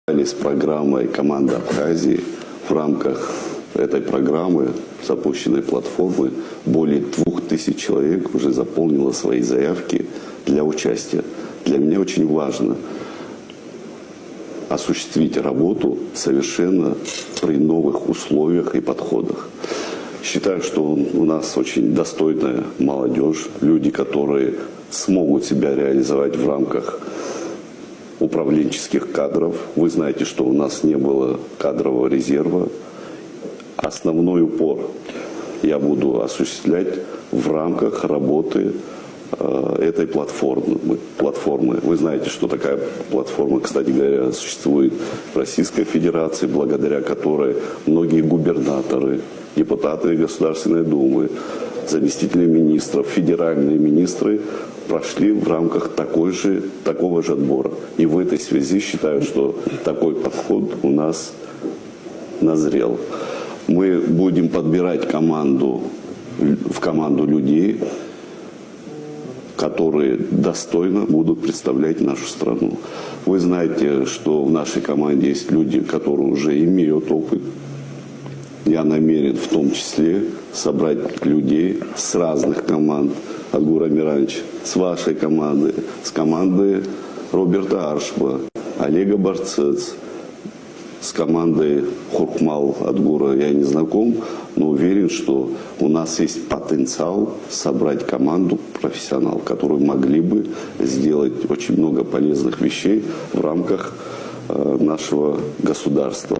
С программой «Команда Абхазии». В рамках этой программы, запущенной платформы, более 2000 человек уже заполнило свои заявки для участия. Для меня очень важно осуществить работу совершенно при новых условиях и подходах. Считаю, что у нас очень достойная молодежь, люди, которые смогут себя реализовать в рамках управленческих кадров. Вы знаете, что у нас не было кадрового резерва. Основной упор я буду осуществлять в рамках работы этой платформы. Вы знаете, что такая платформа, кстати говоря, существует в Российской Федерации, благодаря которой многие губернаторы, депутаты Государственной Думы, заместители министров, федеральные министры прошли в рамках такого же отбора. И в этой связи считаю, что такой подход у нас назрел. Мы будем подбирать в команду людей, которые достойно будут представлять нашу страну. Вы знаете, что в нашей команде есть люди, которые уже имеют опыт. Я намерен в том числе собрать людей с разных команд. Адгур Амирович, с вашей команды, с команды Роберта Аршба, Олега Барцец, с командой Хуркмал Адгура я не знаком, но уверен, что у нас есть потенциал собрать команду профессионалов, которые могли бы сделать очень много полезных вещей в рамках нашего государства.